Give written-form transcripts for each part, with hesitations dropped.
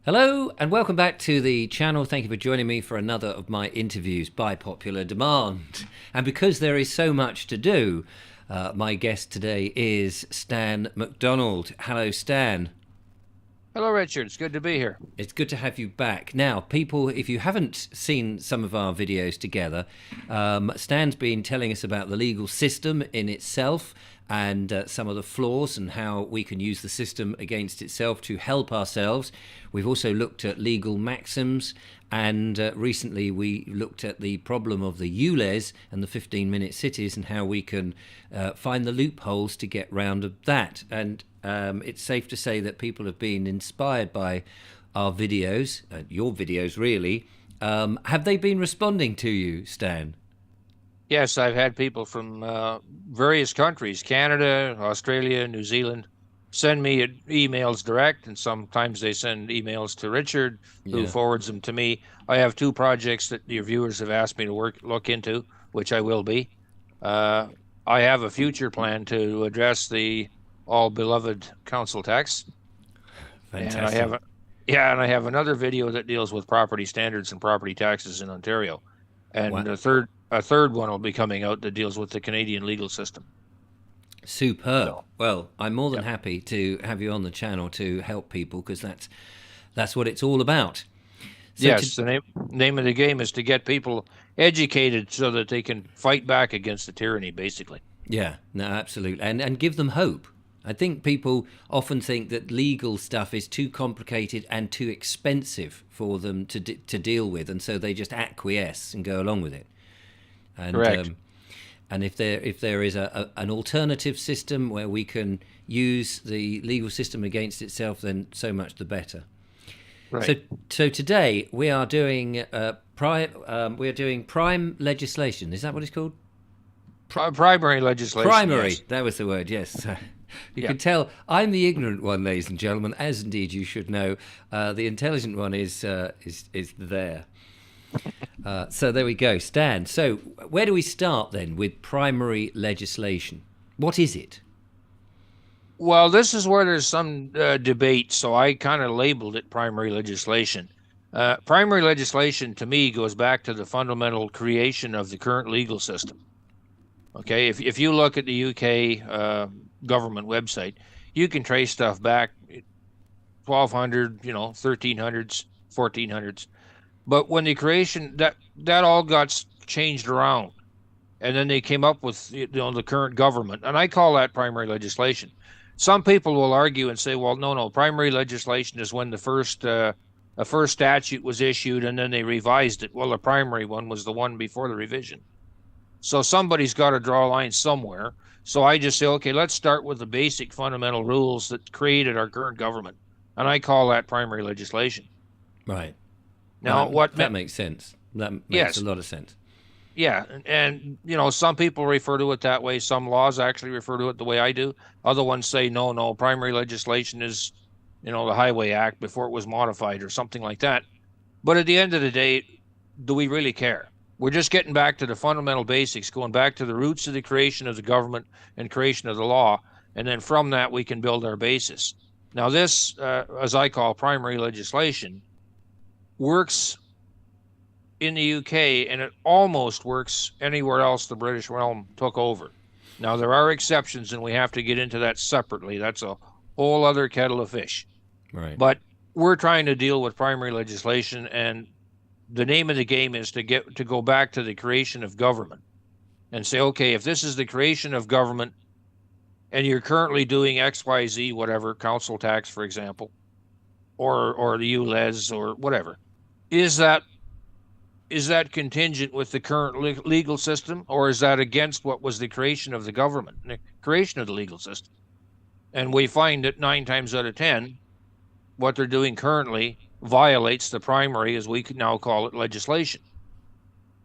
Hello and welcome back to the channel. Thank you for joining me for another of my interviews by popular demand. And because there is so much to do, my guest today is Stan McDonald. Hello, Stan. Hello, Richard. It's good to be here. It's good to have you back. Now, people, if you haven't seen some of our videos together, Stan's been telling us about the legal system in itself and some of the flaws and how we can use the system against itself to help ourselves. We've also looked at legal maxims, and recently we looked at the problem of the ULEZ and the 15-minute cities and how we can find the loopholes to get round of that. And it's safe to say that people have been inspired by our videos, your videos really. Have they been responding to you, Stan? Yes, I've had people from various countries, Canada, Australia, New Zealand, send me emails direct, and sometimes they send emails to Richard, who forwards them to me. I have two projects that your viewers have asked me to look into, which I will be. I have a future plan to address the all-beloved council tax. Fantastic. And I have another video that deals with property standards and property taxes in Ontario. And Wow. a third one will be coming out that deals with the Canadian legal system. Superb. So, Well, I'm more than yeah. happy to have you on the channel to help people, because that's what it's all about. So Yes, the name of the game is to get people educated so that they can fight back against the tyranny, basically. Yeah, no, absolutely. And give them hope. I think people often think that legal stuff is too complicated and too expensive for them to deal with, and so they just acquiesce and go along with it. And Correct. and if there is an alternative system where we can use the legal system against itself, then so much the better. Right. So today we are doing prime legislation. Is that what it's called? Primary legislation. Primary. Yes. That was the word. Yes. You Yeah. can tell I'm the ignorant one, ladies and gentlemen, as indeed you should know. The intelligent one is there. So there we go, Stan. So where do we start then with primary legislation? What is it? Well, this is where there's some debate, so I kind of labeled it primary legislation. Primary legislation, to me, goes back to the fundamental creation of the current legal system. Okay, if you look at the UK government website, you can trace stuff back 1200, 1300s, 1400s. But when the creation that all got changed around, and then they came up with the current government, and I call that primary legislation. Some people will argue and say, well, no, primary legislation is when the first statute was issued and then they revised it. Well, the primary one was the one before the revision. So somebody's got to draw a line somewhere. So I just say, okay, let's start with the basic fundamental rules that created our current government, and I call that primary legislation. Right. Now, That makes sense. That makes yes, a lot of sense. yeah, and some people refer to it that way. Some laws actually refer to it the way I do. Other ones say no, primary legislation is, the Highway Act before it was modified or something like that. But at the end of the day, do we really care? We're just getting back to the fundamental basics, going back to the roots of the creation of the government and creation of the law, and then from that we can build our basis. Now this, as I call primary legislation, works in the UK, and it almost works anywhere else the British realm took over. Now there are exceptions, and we have to get into that separately. That's a whole other kettle of fish. Right. But we're trying to deal with primary legislation, and the name of the game is to go back to the creation of government and say, okay, if this is the creation of government and you're currently doing XYZ, whatever, council tax, for example, or the ULEZ or whatever, is that contingent with the current legal system, or is that against what was the creation of the government, the creation of the legal system? And we find that 9 times out of 10, what they're doing currently violates the primary, as we could now call it, legislation.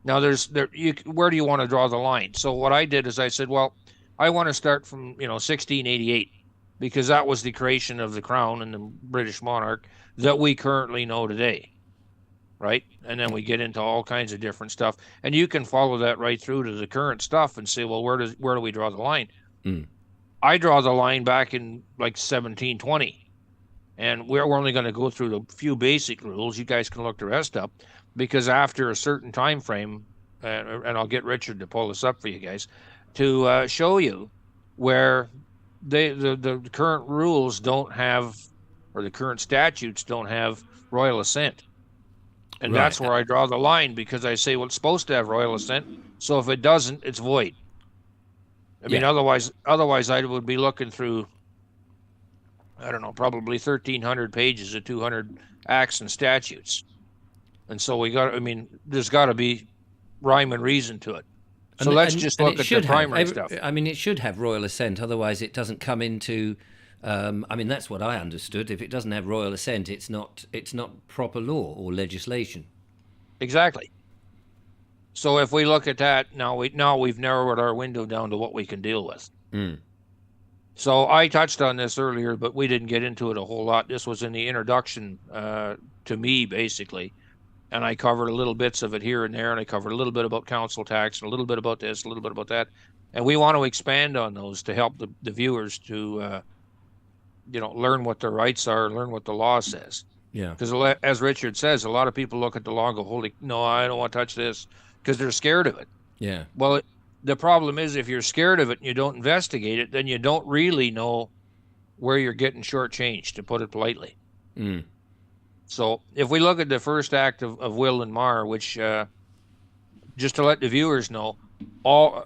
Now, where do you want to draw the line? So what I did is I said, well, I want to start from 1688, because that was the creation of the crown and the British monarch that we currently know today, right? And then we get into all kinds of different stuff, and you can follow that right through to the current stuff and say, well, where do we draw the line? Mm. I draw the line back in like 1720. And we're only going to go through the few basic rules. You guys can look the rest up, because after a certain time frame, and I'll get Richard to pull this up for you guys, to show you where the current rules don't have, or the current statutes don't have royal assent. And Right. that's where I draw the line, because I say, well, it's supposed to have royal assent. So if it doesn't, it's void. I mean, otherwise I would be looking through, I don't know, probably 1,300 pages of 200 acts and statutes. And so there's got to be rhyme and reason to it. So let's just look at the primary stuff. I mean, it should have royal assent, otherwise it doesn't come into. I mean, that's what I understood. If it doesn't have royal assent, it's not proper law or legislation. Exactly. So if we look at that, now we've narrowed our window down to what we can deal with. Mm. So I touched on this earlier, but we didn't get into it a whole lot. This was in the introduction to me, basically. And I covered a little bits of it here and there, and I covered a little bit about council tax, and a little bit about this, a little bit about that. And we want to expand on those to help the viewers to, learn what their rights are, learn what the law says. Yeah. Because as Richard says, a lot of people look at the law and go, holy, no, I don't want to touch this, because they're scared of it. Yeah. Well, the problem is, if you're scared of it and you don't investigate it, then you don't really know where you're getting shortchanged, to put it politely. Mm. So if we look at the first act of will and mar, which, just to let the viewers know,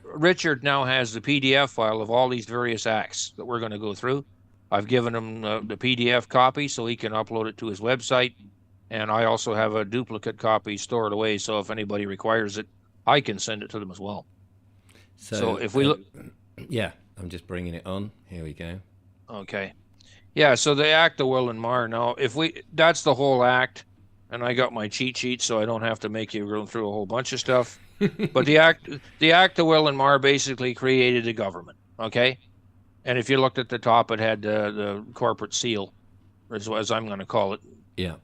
Richard now has the PDF file of all these various acts that we're going to go through. I've given him the PDF copy so he can upload it to his website. And I also have a duplicate copy stored away, so if anybody requires it, I can send it to them as well. So if we look... Yeah, I'm just bringing it on. Here we go. Okay. Yeah, so the act of will and mar. Now, that's the whole act, and I got my cheat sheet, so I don't have to make you go through a whole bunch of stuff. But the act of will and mar basically created a government, okay? And if you looked at the top, it had the corporate seal, as I'm going to call it. Yeah.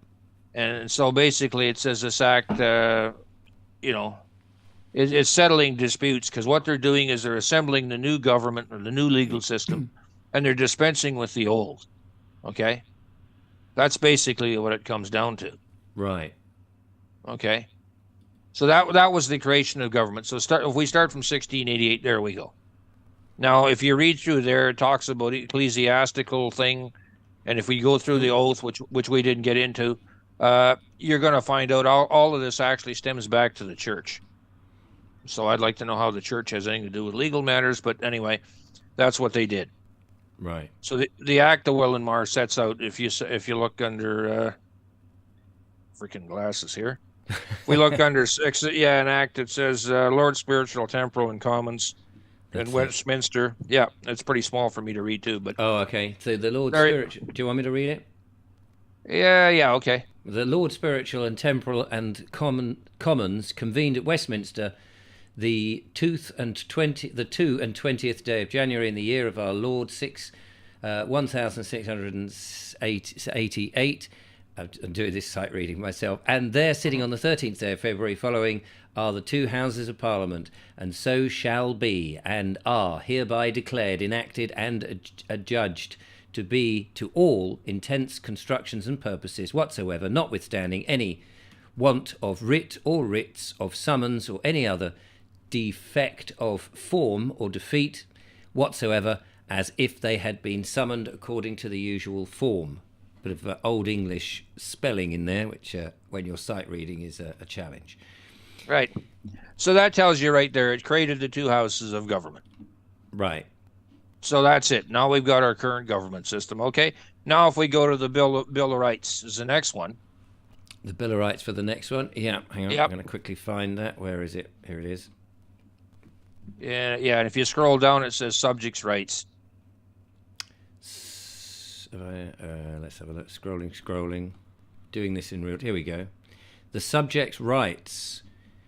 And so basically it says this act, it's settling disputes, because what they're doing is they're assembling the new government, or the new legal system, and they're dispensing with the old. Okay? That's basically what it comes down to. Right. Okay? So that was the creation of government. So if we start from 1688, there we go. Now, if you read through there, it talks about ecclesiastical thing, and if we go through the oath, which we didn't get into, you're going to find out all of this actually stems back to the church. So I'd like to know how the church has anything to do with legal matters, but anyway, that's what they did. Right. So the Act of Will and Mar sets out, if you look under freaking glasses here, we look under an act that says Lord Spiritual, Temporal, and Commons. In Westminster. Yeah, it's pretty small for me to read too, but... Oh, okay. So the Lord Spiritual... Do you want me to read it? Yeah, okay. The Lord Spiritual and Temporal and Commons convened at Westminster the 2 and 20th day of January in the year of our Lord 1688. I'm doing this sight reading myself. And there, sitting on the 13th day of February following, are the two Houses of Parliament, and so shall be, and are hereby declared, enacted, and adjudged to be to all intents, constructions, and purposes whatsoever, notwithstanding any want of writ or writs of summons or any other defect of form or defeat whatsoever, as if they had been summoned according to the usual form. Bit of old English spelling in there, which when you're sight reading is a challenge. Right. So that tells you right there, it created the two houses of government. Right. So that's it. Now we've got our current government system. Okay. Now if we go to the Bill of Rights is the next one. The Bill of Rights for the next one. Yeah. Hang on. Yep. I'm going to quickly find that. Where is it? Here it is. Yeah. And if you scroll down, it says subjects' rights. Let's have a look. Scrolling. Doing this in real... Here we go. The subject's rights.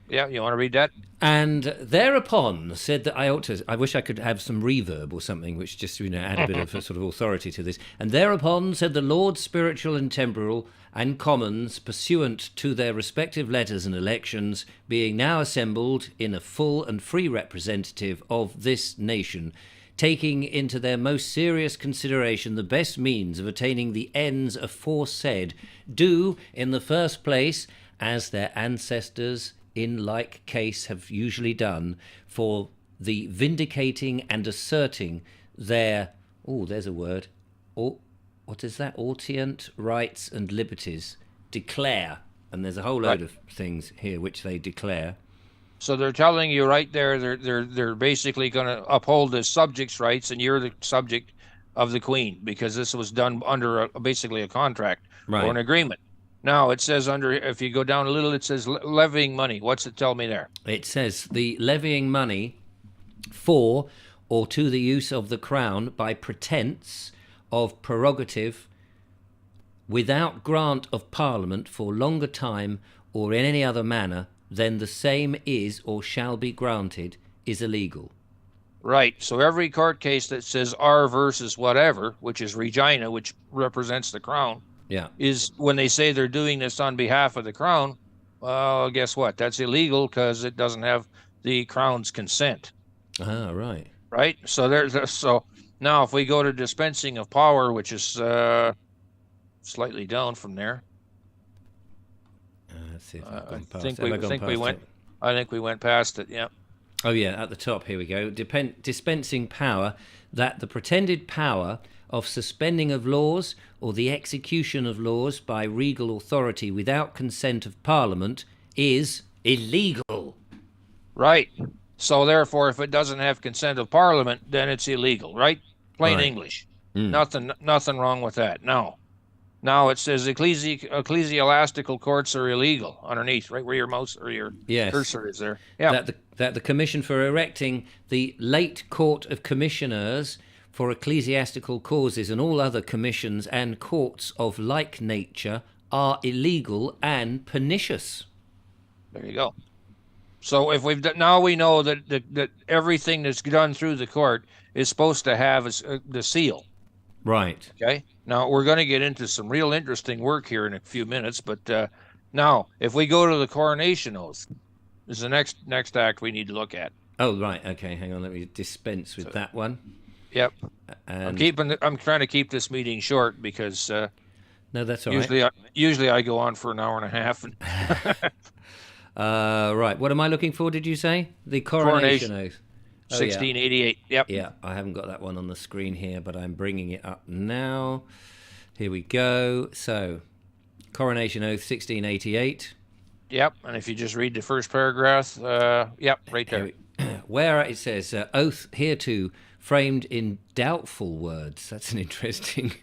Yeah, you want to read that? And thereupon said that I wish I could have some reverb or something, which just add a bit of a sort of authority to this. And thereupon said the Lord Spiritual and Temporal and Commons, pursuant to their respective letters and elections, being now assembled in a full and free representative of this nation, taking into their most serious consideration the best means of attaining the ends aforesaid, do, in the first place, as their ancestors in like case have usually done, for the vindicating and asserting their, there's a word, what is that, autient rights and liberties, declare, and there's a whole load of things here which they declare. So they're telling you right there, they're basically going to uphold the subjects' rights, and you're the subject of the Queen, because this was done under basically a contract or an agreement. Now it says if you go down a little, it says levying money. What's it tell me there? It says the levying money for or to the use of the crown by pretence of prerogative without grant of Parliament for longer time or in any other manner than the same is or shall be granted is illegal. Right. So every court case that says R versus whatever, which is Regina, which represents the crown, is when they say they're doing this on behalf of the crown, well, guess what? That's illegal because it doesn't have the crown's consent. Ah, right. Right. So now if we go to dispensing of power, which is slightly down from there. Let's see if I think we went past it. Yeah. Oh yeah, at the top here we go. Dispensing power, that the pretended power of suspending of laws or the execution of laws by regal authority without consent of Parliament is illegal. Right. So therefore, if it doesn't have consent of Parliament, then it's illegal. Right. Plain English. Nothing wrong with that. Now it says ecclesiastical courts are illegal underneath, right where your mouse or your cursor is there. Yeah. That the commission for erecting the late court of commissioners for ecclesiastical causes and all other commissions and courts of like nature are illegal and pernicious. There you go. So if now we know that everything that's done through the court is supposed to have the seal. Right. Okay. Now we're going to get into some real interesting work here in a few minutes, but now if we go to the coronation oath, is the next act we need to look at. Oh right. Okay. Hang on. Let me dispense with that one. Yep. I'm trying to keep this meeting short because no, that's all right. Usually I go on for an hour and a half. Right. What am I looking for? Did you say the coronation oath? 1688. Yep. Yeah, I haven't got that one on the screen here, but I'm bringing it up now. Here we go. So, Coronation Oath 1688. Yep, and if you just read the first paragraph, right there. Where it says, oath hereto framed in doubtful words. That's an interesting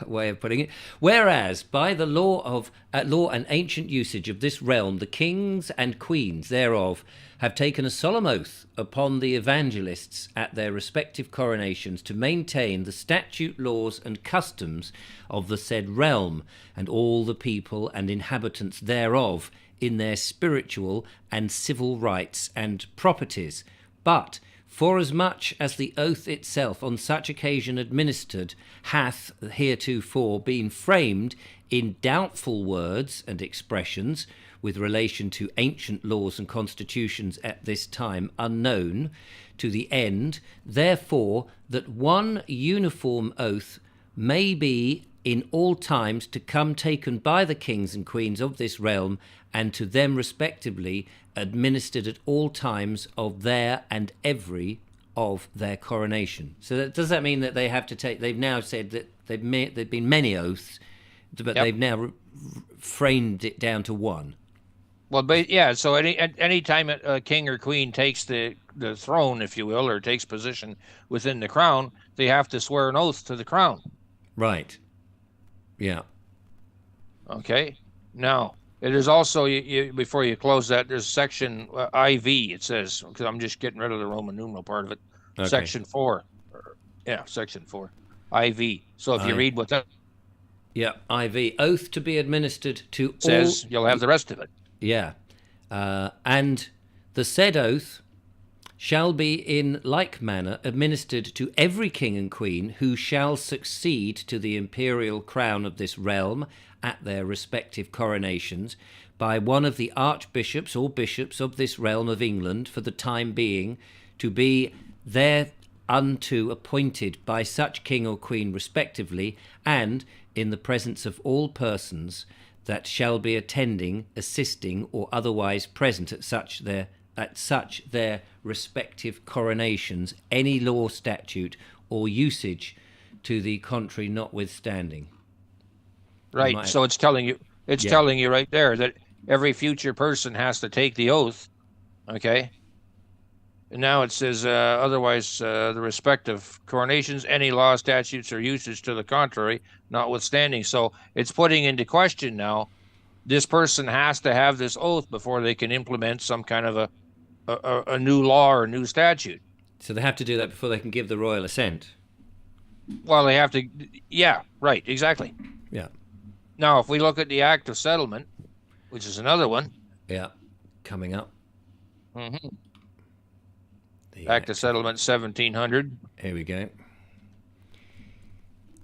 way of putting it. Whereas, by the law and ancient usage of this realm, the kings and queens thereof have taken a solemn oath upon the evangelists at their respective coronations to maintain the statute, laws, and customs of the said realm, and all the people and inhabitants thereof in their spiritual and civil rights and properties. But forasmuch as the oath itself on such occasion administered hath heretofore been framed in doubtful words and expressions with relation to ancient laws and constitutions at this time unknown to the end, therefore that one uniform oath may be in all times to come taken by the kings and queens of this realm, and to them respectively administered at all times of their and every of their coronation. So does that mean that they have to take? They've now said that there've been many oaths, but they've now framed it down to one. Well, so any time a king or queen takes the throne, if you will, or takes position within the crown, they have to swear an oath to the crown. Right. Yeah. Okay. Now, it is also, before you close that, there's section IV, it says, because I'm just getting rid of the Roman numeral part of it. Okay. Section 4. Section 4. IV. So if you read what that... Yeah, IV. Oath to be administered to says, you'll have the rest of it. Yeah. And the said oath shall be in like manner administered to every king and queen who shall succeed to the imperial crown of this realm at their respective coronations by one of the archbishops or bishops of this realm of England for the time being, to be there unto appointed by such king or queen respectively, and in the presence of all persons that shall be attending, assisting, or otherwise present at such their respective coronations, any law, statute, or usage to the contrary notwithstanding. Right. So it's telling you right there that every future person has to take the oath. Okay. And now it says otherwise the respective coronations, any law, statutes, or usage to the contrary notwithstanding. So it's putting into question now, this person has to have this oath before they can implement some kind of a new law or a new statute. So they have to do that before they can give the royal assent. Well, they have to. Yeah, right. Exactly. Yeah. Now, if we look at the Act of Settlement, which is another one. Yeah, coming up. Mm-hmm. Act of Settlement 1700. Here we go.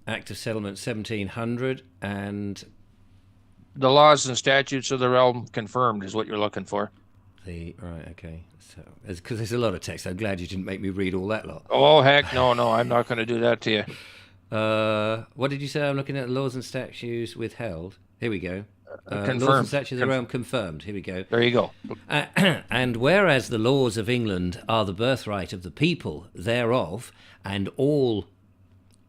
Act of Settlement 1700, and the laws and statutes of the realm confirmed is what you're looking for. Right, okay. So, because there's a lot of text. I'm glad you didn't make me read all that lot. Oh, heck, no, I'm not going to do that to you. What did you say? I'm looking at laws and statutes withheld. Here we go. Confirmed. Laws and statutes of the realm confirmed. Here we go. There you go. And whereas the laws of England are the birthright of the people thereof, and all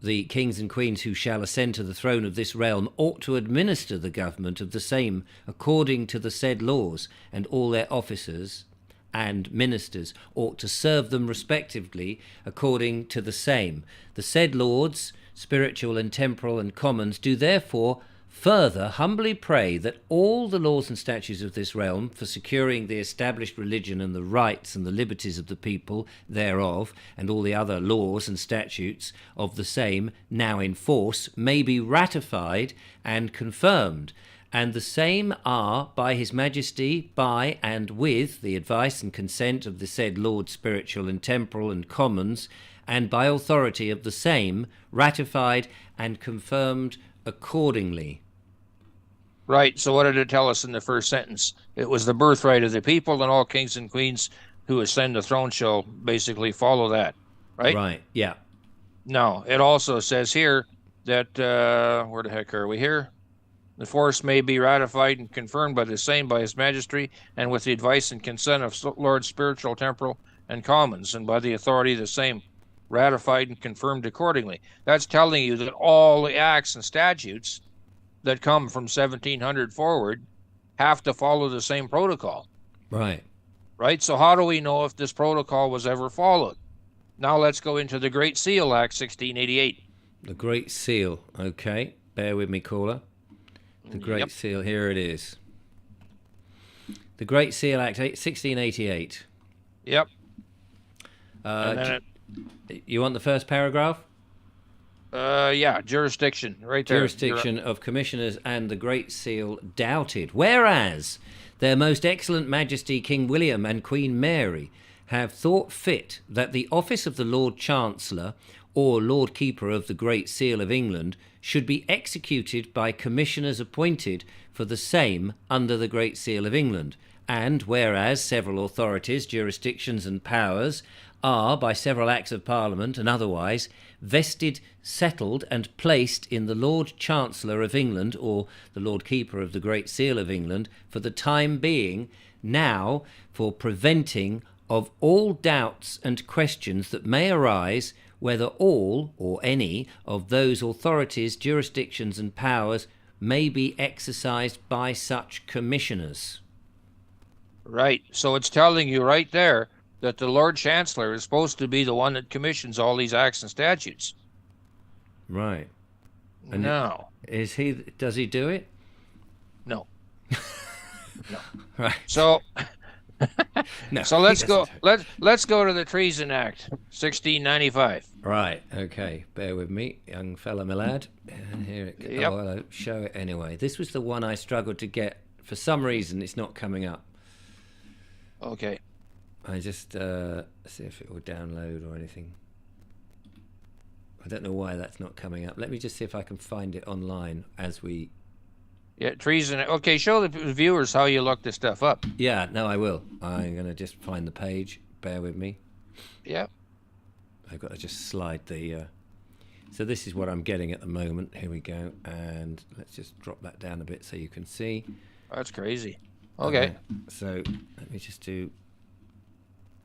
the kings and queens who shall ascend to the throne of this realm ought to administer the government of the same according to the said laws, and all their officers and ministers ought to serve them respectively according to the same. The said lords, spiritual and temporal and commons, do therefore further humbly pray that all the laws and statutes of this realm for securing the established religion and the rights and the liberties of the people thereof, and all the other laws and statutes of the same now in force, may be ratified and confirmed, and the same are by his majesty, by and with the advice and consent of the said lords spiritual and temporal and commons, and by authority of the same, ratified and confirmed accordingly. Right. So what did it tell us in the first sentence? It was the birthright of the people, and all kings and queens who ascend the throne shall basically follow that. Right? Right, yeah. Now, it also says here that, where the heck are we here? The force may be ratified and confirmed by the same, by his majesty, and with the advice and consent of lords spiritual, temporal, and commons, and by the authority of the same, ratified and confirmed accordingly. That's telling you that all the acts and statutes that come from 1700 forward have to follow the same protocol. Right. Right? So how do we know if this protocol was ever followed? Now let's go into the Great Seal Act 1688. The Great Seal. Okay. Bear with me, caller. The Great Seal. Here it is. The Great Seal Act 1688. Yep. You want the first paragraph? Yeah, jurisdiction, right there. Jurisdiction of commissioners and the Great Seal doubted. Whereas their most excellent Majesty King William and Queen Mary have thought fit that the office of the Lord Chancellor or Lord Keeper of the Great Seal of England should be executed by commissioners appointed for the same under the Great Seal of England. And whereas several authorities, jurisdictions and powers are, by several acts of Parliament and otherwise, vested, settled and placed in the Lord Chancellor of England or the Lord Keeper of the Great Seal of England for the time being, now for preventing of all doubts and questions that may arise whether all or any of those authorities, jurisdictions and powers may be exercised by such commissioners. Right. So it's telling you right there that the Lord Chancellor is supposed to be the one that commissions all these acts and statutes. Right. And no. Is he? Does he do it? No. No. Right. So no, so let's go to the Treason Act 1695. Right. Okay. Bear with me, young fella, my lad. Here it goes. Yep. Oh, I'll show it anyway. This was the one I struggled to get. For some reason, it's not coming up. Okay. I just see if it will download or anything. I don't know why that's not coming up. Let me just see if I can find it online as we... Yeah, treason. Okay, show the viewers how you look this stuff up. Yeah, no, I will. I'm going to just find the page. Bear with me. Yeah. I've got to just slide the... So this is what I'm getting at the moment. Here we go. And let's just drop that down a bit so you can see. That's crazy. Okay. So let me just do...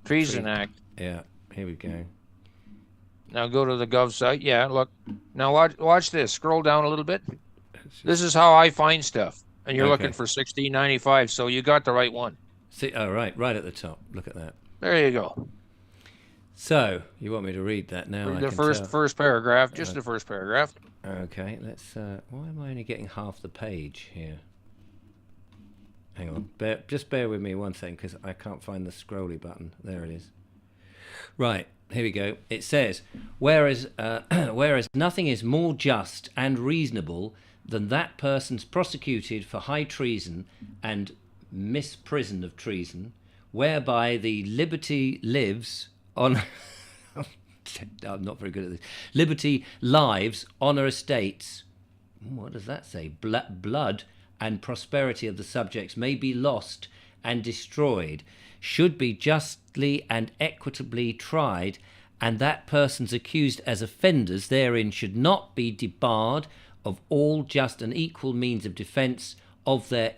Treason Act. Yeah, here we go. Now go to the Gov site. Yeah, look. Now watch this. Scroll down a little bit. This is how I find stuff. And you're looking for 1695, so you got the right one. See, oh, right at the top. Look at that. There you go. So, you want me to read that now? The first paragraph, just the first paragraph. Okay, let's... why am I only getting half the page here? Hang on. Just bear with me one second, because I can't find the scrolly button. There it is. Right, here we go. It says, whereas nothing is more just and reasonable than that persons prosecuted for high treason and misprison of treason, whereby the liberty lives on... I'm not very good at this. Liberty, lives, honour, estates. What does that say? Blood and prosperity of the subjects may be lost and destroyed, should be justly and equitably tried, and that persons accused as offenders therein should not be debarred of all just and equal means of defence of their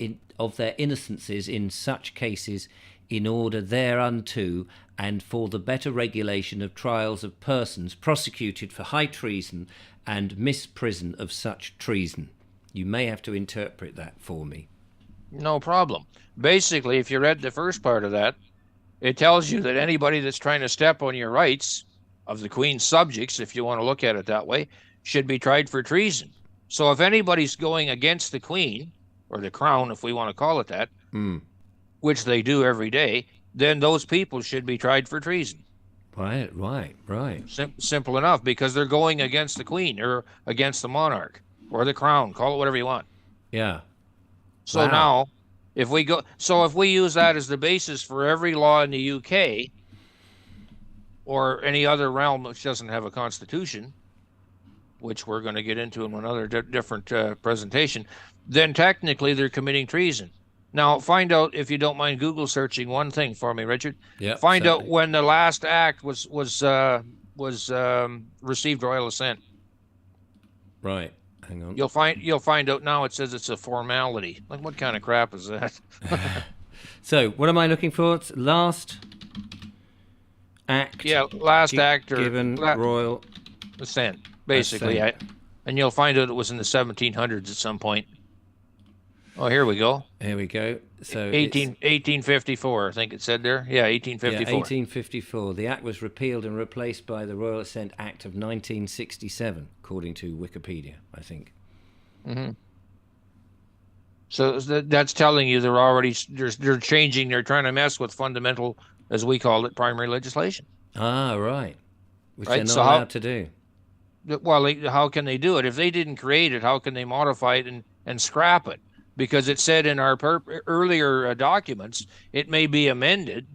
innocences in such cases, in order thereunto, and for the better regulation of trials of persons prosecuted for high treason and misprison of such treason. You may have to interpret that for me. No problem. Basically, if you read the first part of that, it tells you that anybody that's trying to step on your rights of the Queen's subjects, if you want to look at it that way, should be tried for treason. So if anybody's going against the Queen, or the Crown, if we want to call it that, which they do every day, then those people should be tried for treason. Right. Simple enough, because they're going against the Queen or against the monarch or the Crown. Call it whatever you want. Yeah. So now, if we use that as the basis for every law in the UK or any other realm which doesn't have a constitution, which we're going to get into in another different presentation, then technically they're committing treason. Now, find out, if you don't mind Google searching one thing for me, Richard. Yeah. Find out when the last act was received royal assent. Right. Hang on. You'll find out now. It says it's a formality. Like, what kind of crap is that? So, what am I looking for? It's last act. Yeah, last act or given royal assent, basically. And you'll find out it was in the 1700s at some point. Oh, here we go. Here we go. So 1854, I think it said there. Yeah, 1854. Yeah, 1854. The act was repealed and replaced by the Royal Assent Act of 1967, according to Wikipedia, I think. Mm-hmm. So that's telling you they're changing. They're trying to mess with fundamental, as we call it, primary legislation. Ah, right. Which they're not allowed to do. Well, how can they do it? If they didn't create it, how can they modify it and scrap it? Because it said in our earlier documents, it may be amended,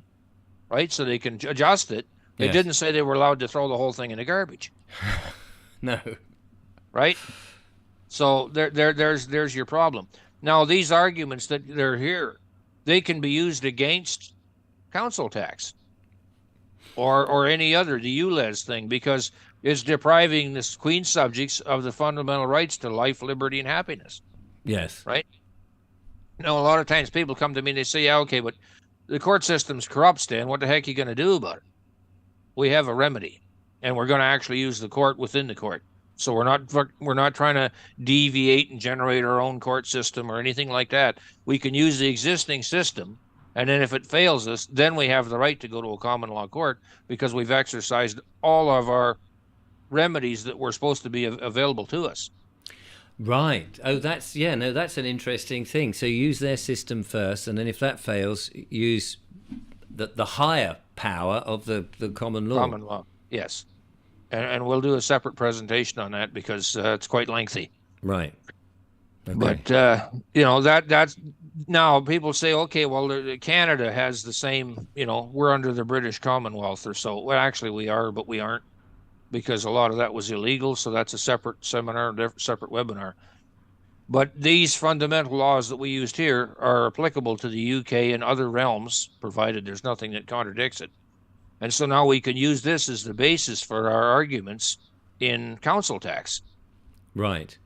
right? So they can adjust it. It didn't say they were allowed to throw the whole thing in the garbage. No. Right? So there's your problem. Now, these arguments that they're here, they can be used against council tax or any other, the ULEZ thing, because it's depriving the Queen's subjects of the fundamental rights to life, liberty, and happiness. Yes. Right? Now, a lot of times people come to me and they say, yeah, okay, but the court system's corrupt, Stan. What the heck are you going to do about it? We have a remedy, and we're going to actually use the court within the court. So we're not trying to deviate and generate our own court system or anything like that. We can use the existing system, and then if it fails us, then we have the right to go to a common law court because we've exercised all of our remedies that were supposed to be available to us. Right. Oh, that's an interesting thing. So you use their system first, and then if that fails, use the higher power of the common law. Common law, yes. And we'll do a separate presentation on that because it's quite lengthy. Right. Okay. But that's now people say, okay, well, Canada has the same. We're under the British Commonwealth or so. Well, actually, we are, but we aren't, because a lot of that was illegal. So that's a separate seminar, separate webinar. But these fundamental laws that we used here are applicable to the UK and other realms, provided there's nothing that contradicts it. And so now we can use this as the basis for our arguments in council tax. Right.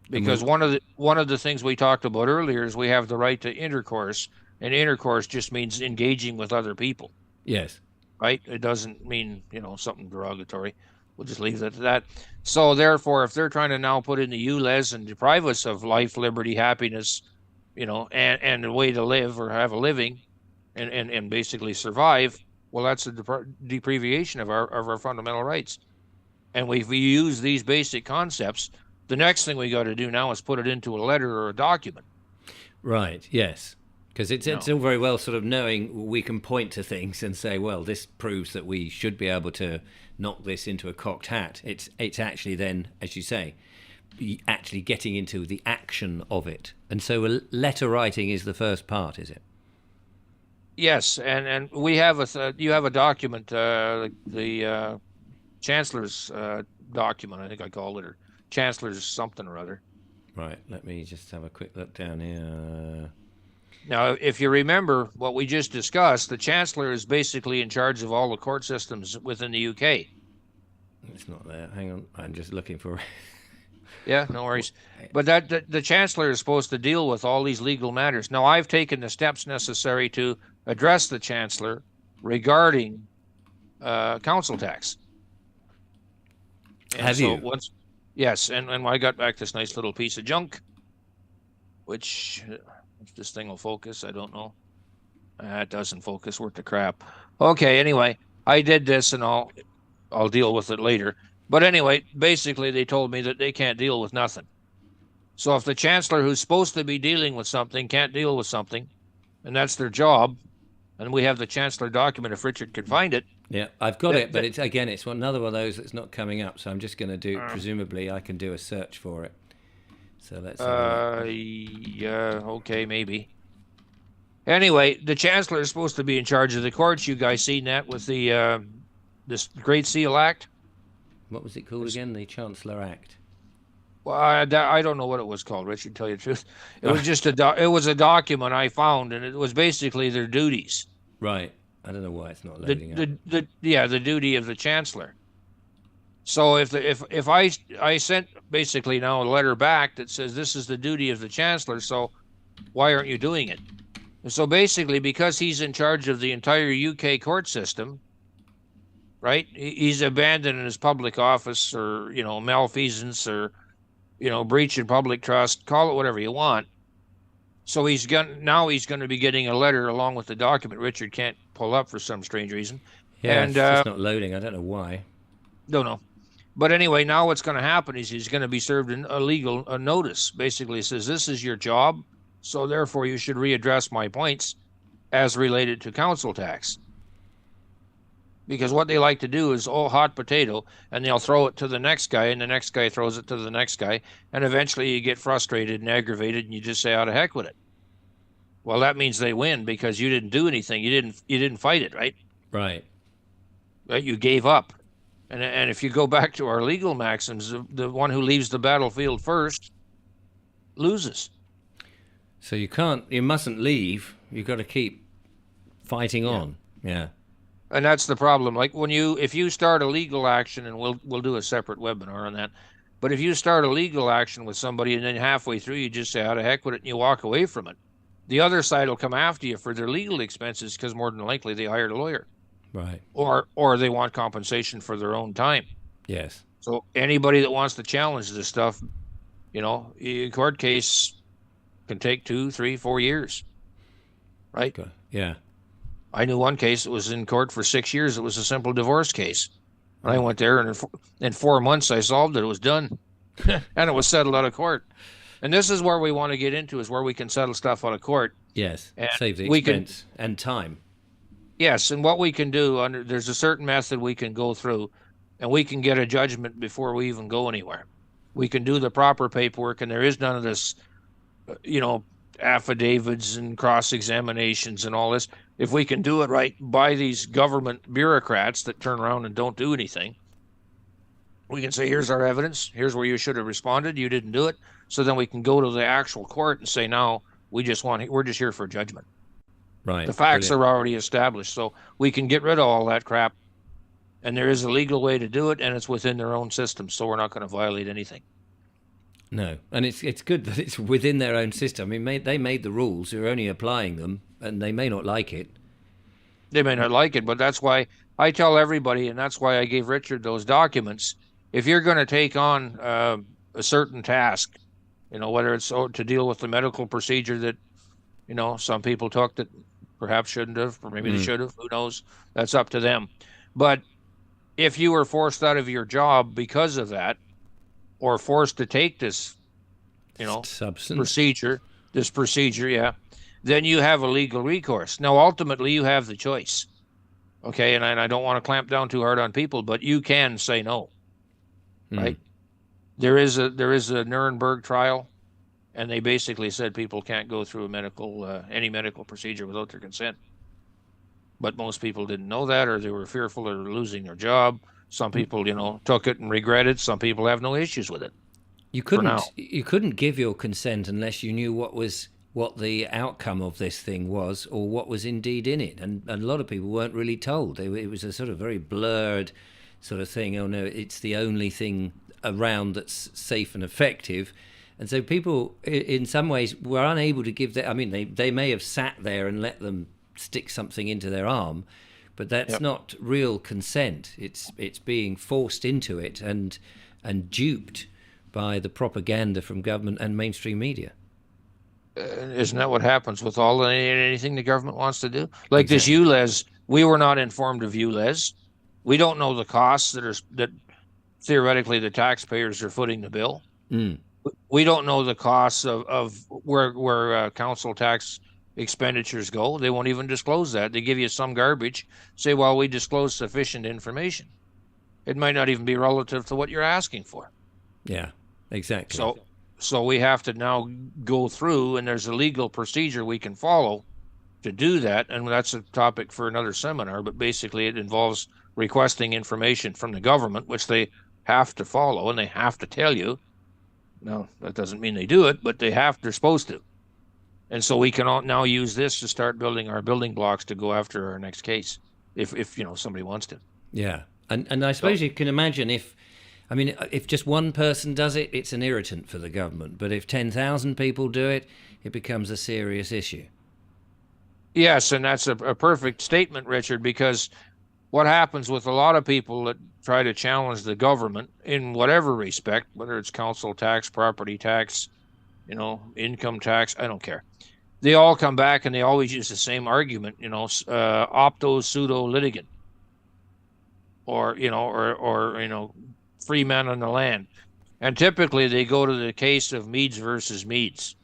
Because one of the things we talked about earlier is we have the right to intercourse, and intercourse just means engaging with other people. Yes. Right? It doesn't mean, something derogatory. We'll just leave it at that. So therefore, if they're trying to now put in the ULEZ and deprive us of life, liberty, happiness, and a way to live or have a living and basically survive, well, that's a deprivation of our fundamental rights. And we use these basic concepts. The next thing we got to do now is put it into a letter or a document. Right, yes. Because it's all very well sort of knowing we can point to things and say, well, this proves that we should be able to knock this into a cocked hat. It's actually then, as you say, actually getting into the action of it. And so letter writing is the first part, is it? Yes, and we have you have a document, the Chancellor's document, I think I called it, or Chancellor's something or other. Right, let me just have a quick look down here. Now, if you remember what we just discussed, the Chancellor is basically in charge of all the court systems within the UK. It's not there. Hang on, I'm just looking for it. Yeah, no worries. But the Chancellor is supposed to deal with all these legal matters. Now, I've taken the steps necessary to address the Chancellor regarding council tax. And have you? Yes, and I got back this nice little piece of junk, which, if this thing will focus, I don't know. It doesn't focus, worth the crap. Okay, anyway, I did this, and I'll deal with it later. But anyway, basically, they told me that they can't deal with nothing. So if the Chancellor, who's supposed to be dealing with something, can't deal with something, and that's their job, and we have the Chancellor document if Richard can find it. Yeah, I've got it, but it's another one of those that's not coming up. So I'm just going to do. Presumably, I can do a search for it. So let's. Yeah, okay, maybe. Anyway, the Chancellor is supposed to be in charge of the courts. You guys seen that with the this Great Seal Act? What was it called again? The Chancellor Act. Well, I don't know what it was called, Richard. To tell you the truth, it was just it was a document I found, and it was basically their duties. Right. I don't know why it's not loading up. The duty of the Chancellor. So if I sent basically now a letter back that says this is the duty of the Chancellor, so why aren't you doing it? And so basically, because he's in charge of the entire UK court system, right? He's abandoning his public office, or malfeasance, or breach of public trust. Call it whatever you want. So he's going to be getting a letter along with the document Richard can't pull up for some strange reason. Yeah, and, it's just not loading. I don't know why. Don't know. But anyway, now what's going to happen is he's going to be served a notice. Basically, it says this is your job, so therefore you should readdress my points as related to council tax. Because what they like to do is hot potato, and they'll throw it to the next guy, and the next guy throws it to the next guy, and eventually you get frustrated and aggravated, and you just say, "Out to heck with it." Well, that means they win because you didn't do anything. You didn't fight it, right? Right. Right. You gave up. And if you go back to our legal maxims, the one who leaves the battlefield first loses. So you mustn't leave. You've got to keep fighting on. Yeah. And that's the problem. Like if you start a legal action, and we'll do a separate webinar on that. But if you start a legal action with somebody and then halfway through you just say, "How the heck with it," and you walk away from it, the other side will come after you for their legal expenses because more than likely they hired a lawyer. Right. Or they want compensation for their own time. Yes. So anybody that wants to challenge this stuff, a court case can take 2, 3, 4 years. Right? Okay. Yeah. I knew one case that was in court for 6 years. It was a simple divorce case. And I went there, and in 4 months I solved it. It was done. And it was settled out of court. And this is where we want to get into, is where we can settle stuff out of court. Yes. Save the expense and time. Yes, and what we can do, there's a certain method we can go through, and we can get a judgment before we even go anywhere. We can do the proper paperwork, and there is none of this, affidavits and cross-examinations and all this. If we can do it right by these government bureaucrats that turn around and don't do anything, we can say, here's our evidence, here's where you should have responded, you didn't do it. So then we can go to the actual court and say, now we're just here for judgment. Right. The facts Brilliant. are already established, so we can get rid of all that crap. And there is a legal way to do it, and it's within their own system, so we're not going to violate anything. No, and it's good that it's within their own system. I mean, they made the rules. You're only applying them, and they may not like it. They may not like it, but that's why I tell everybody, and that's why I gave Richard those documents. If you're going to take on a certain task, whether it's to deal with the medical procedure that, some people took that perhaps shouldn't have, or maybe they should have, who knows? That's up to them. But if you were forced out of your job because of that, or forced to take this, Substance. procedure, yeah, then you have a legal recourse. Now, ultimately, you have the choice. Okay, and I don't want to clamp down too hard on people, but you can say no, right? There is a Nuremberg trial, and they basically said people can't go through any medical procedure without their consent. But most people didn't know that, or they were fearful of losing their job. Some people, took it and regretted. Some people have no issues with it. You couldn't give your consent unless you knew what the outcome of this thing was, or what was indeed in it. And a lot of people weren't really told. It was a sort of very blurred sort of thing. Oh no, it's the only thing around that's safe and effective. And so people, in some ways, were unable to give that. I mean, they may have sat there and let them stick something into their arm, but that's not real consent. It's being forced into it and duped by the propaganda from government and mainstream media. Isn't that what happens with anything the government wants to do? Like Exactly. this ULEZ, we were not informed of ULEZ. We don't know the costs that theoretically the taxpayers are footing the bill. We don't know the costs of where council tax expenditures go. They won't even disclose that. They give you some garbage, say, well, we disclose sufficient information. It might not even be relative to what you're asking for. Yeah, exactly. So we have to now go through, and there's a legal procedure we can follow to do that. And that's a topic for another seminar, but basically it involves requesting information from the government, which they have to follow, and they have to tell you. Now, that doesn't mean they do it, but they're supposed to. And so we can now use this to start building our building blocks to go after our next case, if somebody wants to. Yeah, and I suppose you can imagine if just one person does it, it's an irritant for the government. But if 10,000 people do it, it becomes a serious issue. Yes, and that's a perfect statement, Richard, because what happens with a lot of people that try to challenge the government in whatever respect, whether it's council tax, property tax, income tax, I don't care. They all come back and they always use the same argument, opto pseudo litigant, or free man on the land. And typically they go to the case of Meads versus Meads,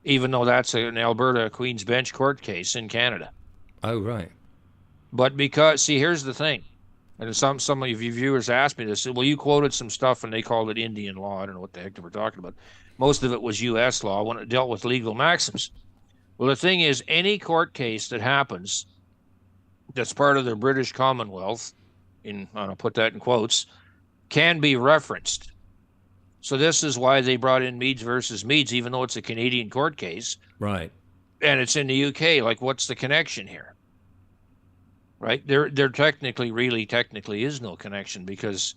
even though that's an Alberta Queen's Bench court case in Canada. Oh, right. But here's the thing. And some of you viewers asked me this. Well, you quoted some stuff and they called it Indian law. I don't know what the heck they were talking about. Most of it was U.S. law when it dealt with legal maxims. Well, the thing is, any court case that happens that's part of the British Commonwealth, I'll put that in quotes, can be referenced. So this is why they brought in Meads versus Meads, even though it's a Canadian court case. Right. And it's in the UK. Like, what's the connection here? Right? There technically is no connection because,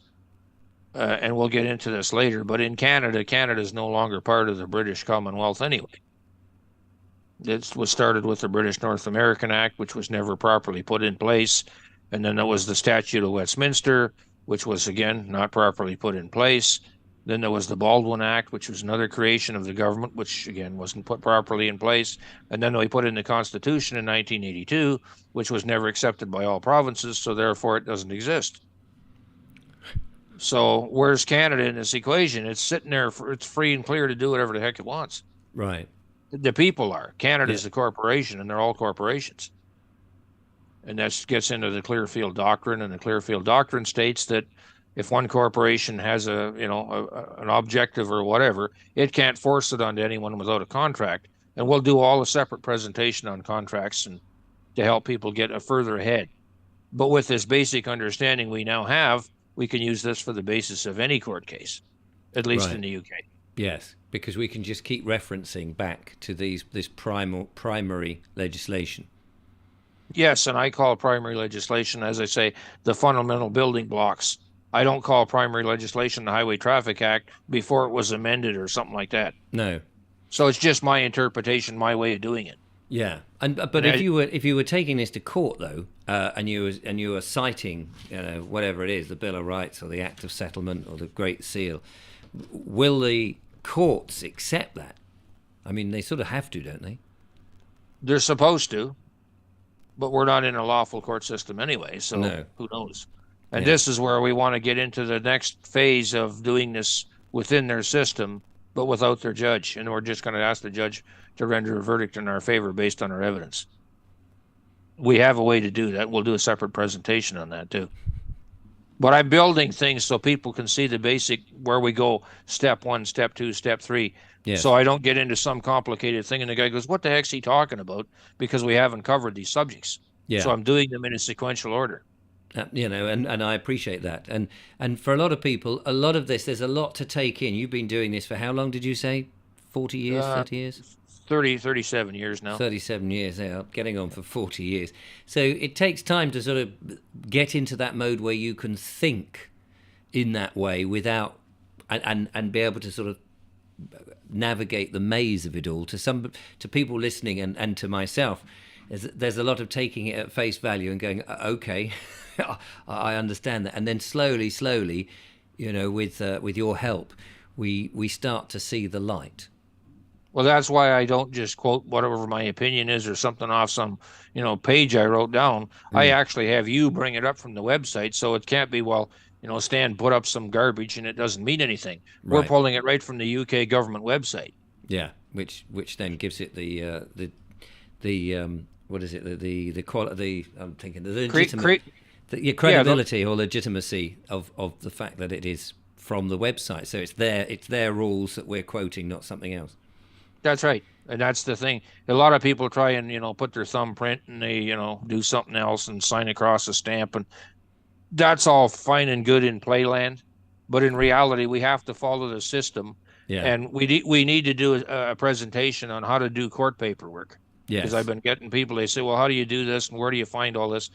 and we'll get into this later, but in Canada is no longer part of the British Commonwealth anyway. It was started with the British North American Act, which was never properly put in place. And then there was the Statute of Westminster, which was, again, not properly put in place. Then there was the Baldwin Act, which was another creation of the government, which, again, wasn't put properly in place. And then we put in the Constitution in 1982, which was never accepted by all provinces, so therefore it doesn't exist. So where's Canada in this equation? It's sitting there, it's free and clear to do whatever the heck it wants. Right. The people are. Canada's a corporation, and they're all corporations. And that gets into the Clearfield Doctrine, and the Clearfield Doctrine states that if one corporation has an objective or whatever, it can't force it onto anyone without a contract. And we'll do all a separate presentation on contracts and to help people get further ahead. But with this basic understanding we now have, we can use this for the basis of any court case, at least in the UK. Yes. because we can just keep referencing back to this primary legislation. Yes, and I call primary legislation, as I say, the fundamental building blocks. I don't call primary legislation the Highway Traffic Act before it was amended or something like that. No. So it's just my interpretation, my way of doing it. Yeah, but if you were taking this to court though, and you were citing, whatever it is, the Bill of Rights or the Act of Settlement or the Great Seal, will the courts accept that? I mean, they sort of have to, don't they? They're supposed to, but we're not in a lawful court system anyway, so No. Who knows? And this is where we want to get into the next phase of doing this within their system, but without their judge. And we're just going to ask the judge to render a verdict in our favor based on our evidence. We have a way to do that. We'll do a separate presentation on that too. But I'm building things so people can see the basic, where we go, step 1, step 2, step 3. Yes. So I don't get into some complicated thing and the guy goes, what the heck's he talking about? Because we haven't covered these subjects. Yeah. So I'm doing them in a sequential order. And I appreciate that. And for a lot of people, a lot of this, there's a lot to take in. You've been doing this for how long did you say? 40 years, 30 years? 37 years now. 37 years, yeah, getting on for 40 years. So it takes time to sort of get into that mode where you can think in that way without, and be able to sort of navigate the maze of it all. To people listening and to myself, there's a lot of taking it at face value and going, okay, I understand that. And then slowly, with your help, we start to see the light. Well, that's why I don't just quote whatever my opinion is or something off some, page I wrote down. I actually have you bring it up from the website, so it can't be, Stan put up some garbage and it doesn't mean anything. Right. We're pulling it right from the UK government website. Yeah, which then gives it the what is it, the quality? I'm thinking the legitimate, the credibility or legitimacy of the fact that it is from the website. So it's their rules that we're quoting, not something else. That's right. And that's the thing. A lot of people try and, put their thumbprint and they, do something else and sign across a stamp. And that's all fine and good in playland. But in reality, we have to follow the system. Yeah. And we need to do a presentation on how to do court paperwork. Yes. Because I've been getting people, they say, well, how do you do this? And where do you find all this?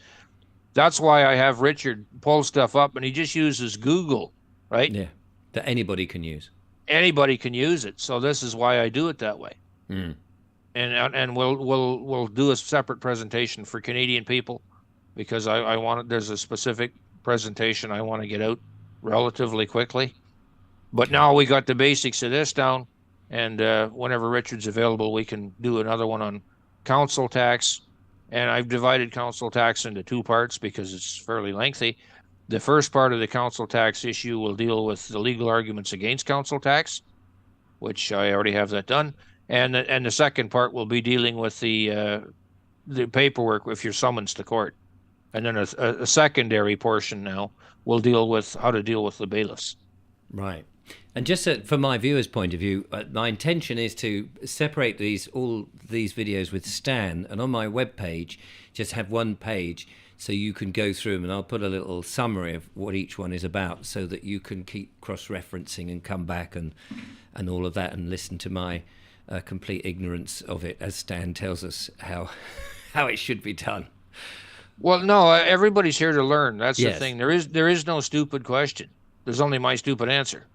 That's why I have Richard pull stuff up and he just uses Google, right? Yeah. That anybody can use. Anybody can use it, so this is why I do it that way. And we'll do a separate presentation for Canadian people because I want it. There's a specific presentation I want to get out relatively quickly. But now we got the basics of this down, and whenever Richard's available, we can do another one on council tax. And I've divided council tax into 2 parts because it's fairly lengthy. The first part of the council tax issue will deal with the legal arguments against council tax, which I already have that done. And the second part will be dealing with the paperwork if you're summoned to court. And then a secondary portion now will deal with how to deal with the bailiffs. Right. And just from my viewer's point of view, my intention is to separate all these videos with Stan, and on my webpage, just have one page so you can go through them, and I'll put a little summary of what each one is about so that you can keep cross-referencing and come back and all of that and listen to my complete ignorance of it as Stan tells us how it should be done. Well, no, everybody's here to learn. That's the thing. There is no stupid question. There's only my stupid answer,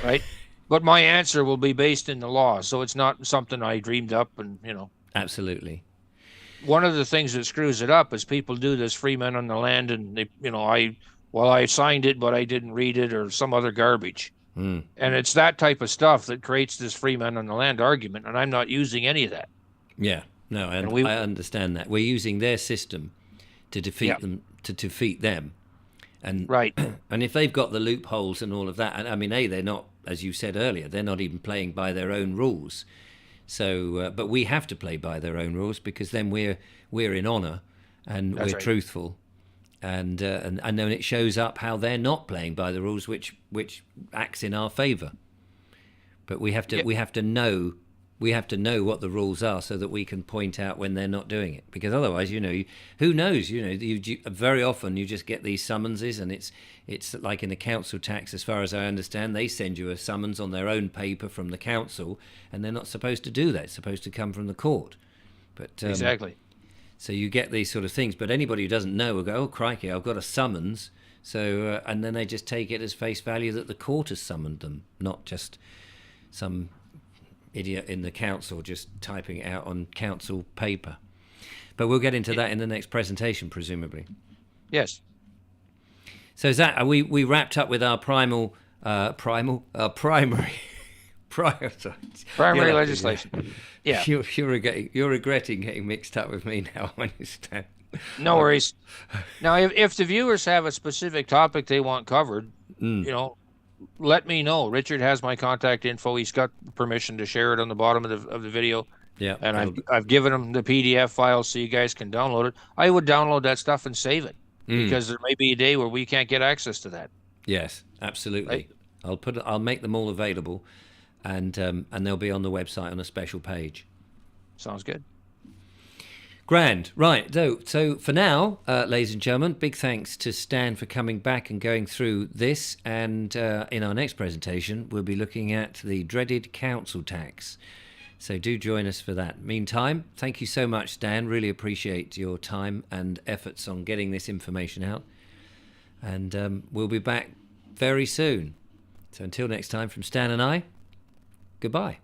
right? But my answer will be based in the law, so it's not something I dreamed up and, Absolutely. One of the things that screws it up is people do this free men on the land and they, I signed it, but I didn't read it or some other garbage. And it's that type of stuff that creates this free men on the land argument. And I'm not using any of that. Yeah, no, I understand that. We're using their system to defeat them. And right. And if they've got the loopholes and all of that, and I mean, they're not, as you said earlier, they're not even playing by their own rules. So, but we have to play by their own rules because then we're in honour and we're truthful, and then it shows up how they're not playing by the rules, which acts in our favour. But we have to know we have to know what the rules are so that we can point out when they're not doing it. Because otherwise, who knows? Very often you just get these summonses, and it's like in the council tax, as far as I understand, they send you a summons on their own paper from the council, and they're not supposed to do that. It's supposed to come from the court. But exactly. So you get these sort of things. But anybody who doesn't know will go, "Oh, crikey, I've got a summons." So and then they just take it as face value that the court has summoned them, not just some idiot in the council just typing it out on council paper. But we'll get into that in the next presentation, presumably. Yes. So Zach, are we wrapped up with our primary legislation. Yeah. You're regretting getting mixed up with me now, I understand. No worries. Now, if the viewers have a specific topic they want covered, let me know. Richard has my contact info. He's got permission to share it on the bottom of the video. Yeah. And I've given him the PDF file so you guys can download it. I would download that stuff and save it because there may be a day where we can't get access to that. Yes, absolutely. Right? I'll make them all available, and they'll be on the website on a special page. Sounds good. Grand. Right. So for now, ladies and gentlemen, big thanks to Stan for coming back and going through this. And in our next presentation, we'll be looking at the dreaded council tax. So do join us for that. Meantime, thank you so much, Stan. Really appreciate your time and efforts on getting this information out. And we'll be back very soon. So until next time, from Stan and I, goodbye.